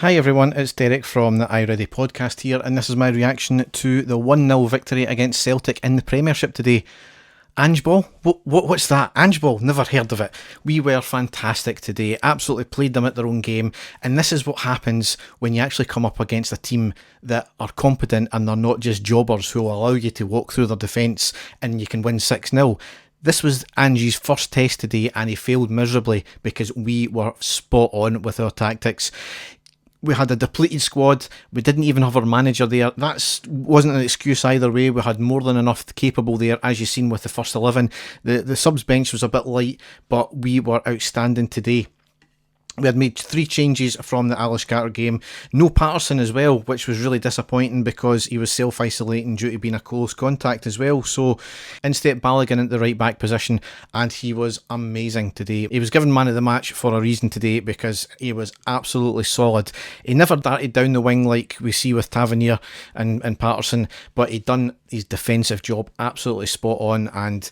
Hi everyone, it's Derek from the iReady podcast here, and this is my reaction to the 1-0 victory against Celtic in the Premiership today. Ange Ball? What's that? Ange Ball? Never heard of it. We were fantastic today, absolutely played them at their own game, and this is what happens when you actually come up against a team that are competent and they're not just jobbers who will allow you to walk through their defence and you can win 6-0. This was Ange's first test today and he failed miserably because we were spot on with our tactics. We had a depleted squad. We didn't even have our manager there. That wasn't an excuse either way. We had more than enough capable there, as you've seen with the first 11. The subs bench was a bit light, but we were outstanding today. We had made 3 changes from the Alice Carter game. No Patterson as well, which was really disappointing because he was self-isolating due to being a close contact as well. So instead Balogun into the right back position, and he was amazing today. He was given man of the match for a reason today because he was absolutely solid. He never darted down the wing like we see with Tavernier and Patterson, but he'd done his defensive job absolutely spot on, and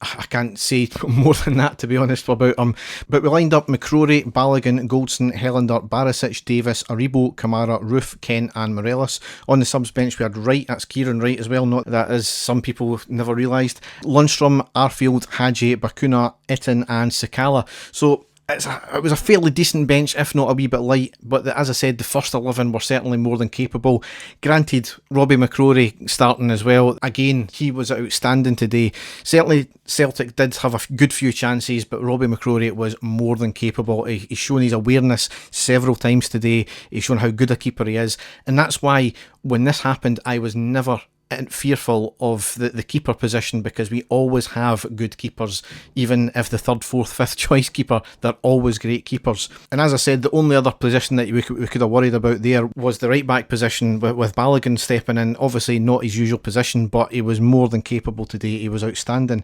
I can't say more than that, to be honest, about him. But we lined up McCrory, Balogun, Goldson, Helander, Barisic, Davis, Aribo, Kamara, Roof, Ken and Morelos. On the subs bench we had Wright, that's Kieran Wright as well, not that as some people never realised. Lundstrom, Arfield, Hadji, Bakuna, Itten and Sakala. So it was a fairly decent bench, if not a wee bit light, but as I said, the first 11 were certainly more than capable. Granted, Robbie McCrory starting as well. Again, he was outstanding today. Certainly Celtic did have a good few chances, but Robbie McCrory was more than capable. He's shown his awareness several times today. He's shown how good a keeper he is, and that's why when this happened I was never fearful of the keeper position, because we always have good keepers. Even if the 3rd, 4th, 5th choice keeper, they're always great keepers. And as I said, the only other position that we could have worried about there was the right back position with Balogun stepping in. Obviously not his usual position, but he was more than capable today. He was outstanding.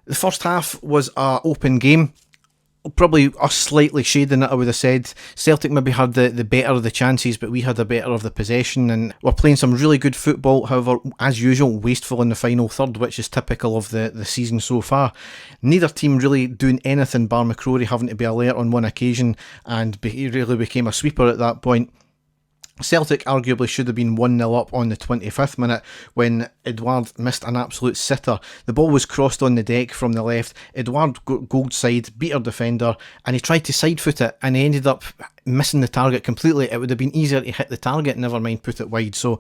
The first half was an open game. Probably us slightly shading it, I would have said. Celtic maybe had the better of the chances, but we had the better of the possession, and we're playing some really good football. However, as usual, wasteful in the final third, which is typical of the season so far. Neither team really doing anything bar McCrory having to be alert on one occasion, and he really became a sweeper at that point. Celtic arguably should have been 1-0 up on the 25th minute when Edouard missed an absolute sitter. The ball was crossed on the deck from the left. Edouard Goldside beat our defender and he tried to side foot it, and he ended up missing the target completely. It would have been easier to hit the target, never mind put it wide. So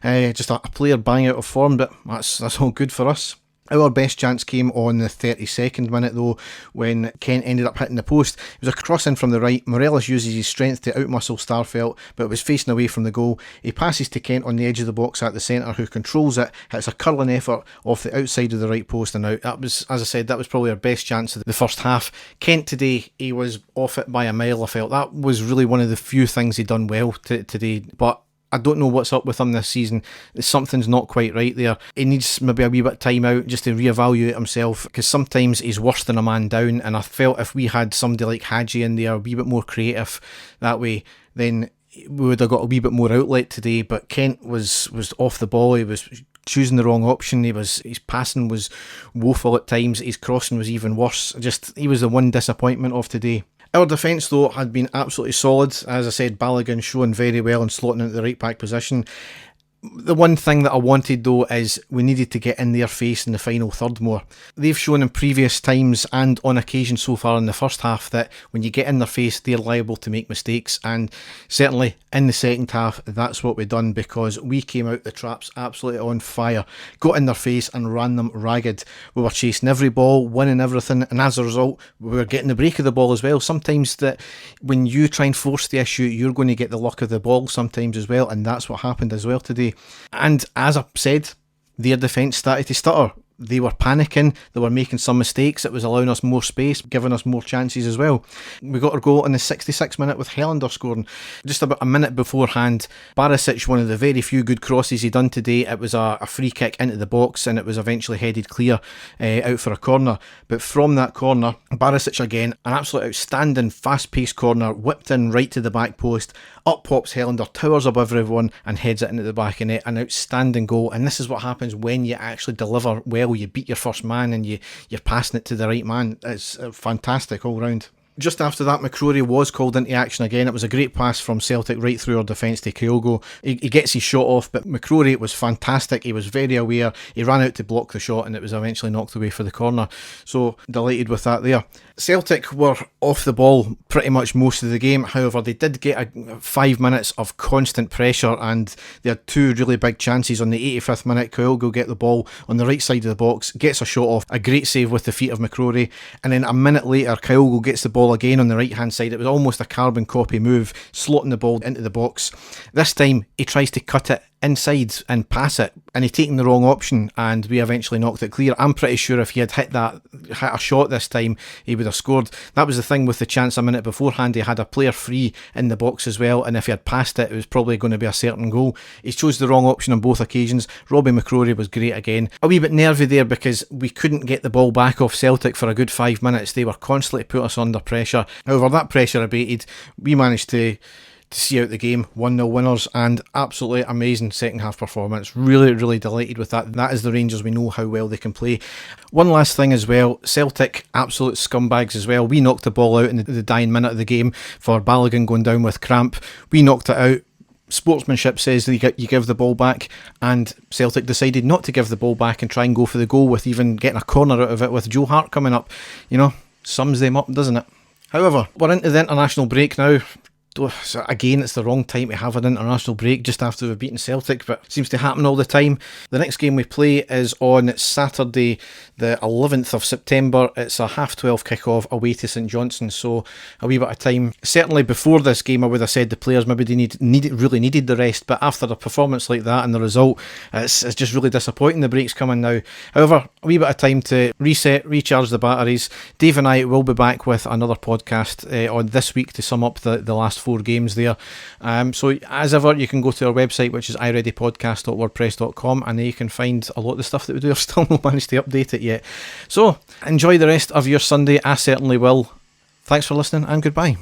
just a player bang out of form, but that's all good for us. Our best chance came on the 32nd minute though, when Kent ended up hitting the post. It was a cross in from the right. Morelos uses his strength to outmuscle Starfelt, but it was facing away from the goal. He passes to Kent on the edge of the box at the centre, who controls it, hits a curling effort off the outside of the right post and out. That was, as I said, that was probably our best chance of the first half. Kent today, he was off it by a mile. I felt that was really one of the few things he done well today, but I don't know what's up with him this season. Something's not quite right there. He needs maybe a wee bit of time out just to reevaluate himself, because sometimes he's worse than a man down, and I felt if we had somebody like Hadji in there, a wee bit more creative that way, then we would have got a wee bit more outlet today. But Kent was off the ball. He was choosing the wrong option. His passing was woeful at times. His crossing was even worse. He was the one disappointment of today. Our defence though had been absolutely solid. As I said, Balogun showing very well and slotting into the right back position. The one thing that I wanted though is we needed to get in their face in the final third more. They've shown in previous times and on occasion so far in the first half that when you get in their face they're liable to make mistakes, and certainly in the second half that's what we done, because we came out the traps absolutely on fire, got in their face and ran them ragged. We were chasing every ball, winning everything, and as a result we were getting the break of the ball as well. Sometimes that when you try and force the issue you're going to get the luck of the ball sometimes as well, and that's what happened as well today. And as I said, their defence started to stutter. They were panicking, they were making some mistakes. It was allowing us more space, giving us more chances as well. We got our goal in the 66th minute with Helander scoring. Just about a minute beforehand, Barisic, one of the very few good crosses he done today, it was a free kick into the box and it was eventually headed clear out for a corner. But from that corner, Barisic again, an absolute outstanding fast-paced corner, whipped in right to the back post. Up pops Helander, towers above everyone and heads it into the back of net. An outstanding goal, and this is what happens when you actually deliver well. You beat your first man and you're passing it to the right man. It's fantastic all round. Just after that, McCrory was called into action again. It was a great pass from Celtic right through our defence to Kyogo. He gets his shot off, but McCrory was fantastic. He was very aware. He ran out to block the shot, and it was eventually knocked away for the corner. So delighted with that there. Celtic were off the ball pretty much most of the game. However, they did get 5 minutes of constant pressure, and they had two really big chances. On the 85th minute, Kyogo get the ball on the right side of the box, gets a shot off, a great save with the feet of McCrory, and then a minute later, Kyogo gets the ball again on the right hand side. It was almost a carbon copy move, slotting the ball into the box. This time, he tries to cut it inside and pass it, and he'd taken the wrong option, and we eventually knocked it clear. I'm pretty sure if he had hit a shot this time, he would have scored. That was the thing with the chance a minute beforehand. He had a player free in the box as well, and if he had passed it, it was probably going to be a certain goal. He chose the wrong option on both occasions. Robbie McCrory was great again. A wee bit nervy there because we couldn't get the ball back off Celtic for a good 5 minutes. They were constantly put us under pressure. However, that pressure abated. We managed to see out the game, 1-0 winners, and absolutely amazing second half performance. Really delighted with that. That is the Rangers. We know how well they can play. One last thing as well, Celtic absolute scumbags as well. We knocked the ball out in the dying minute of the game for Balogun going down with cramp. We knocked it out. Sportsmanship says that you give the ball back, and Celtic decided not to give the ball back and try and go for the goal, with even getting a corner out of it with Joe Hart coming up. You know, sums them up, doesn't it? However, we're into the international break now. So again, it's the wrong time to have an international break just after we've beaten Celtic, but it seems to happen all the time. The next game we play is on Saturday the 11th of September. It's a 12:30 kick-off away to St Johnstone, so a wee bit of time. Certainly before this game I would have said the players maybe they really needed the rest, but after a performance like that and the result, it's just really disappointing the break's coming now. However, a wee bit of time to reset, recharge the batteries. Dave and I will be back with another podcast on this week to sum up the last 4 games there. So as ever, you can go to our website, which is ireadypodcast.wordpress.com, and there you can find a lot of the stuff that we do. I've still not managed to update it yet. So enjoy the rest of your Sunday. I certainly will. Thanks for listening, and goodbye.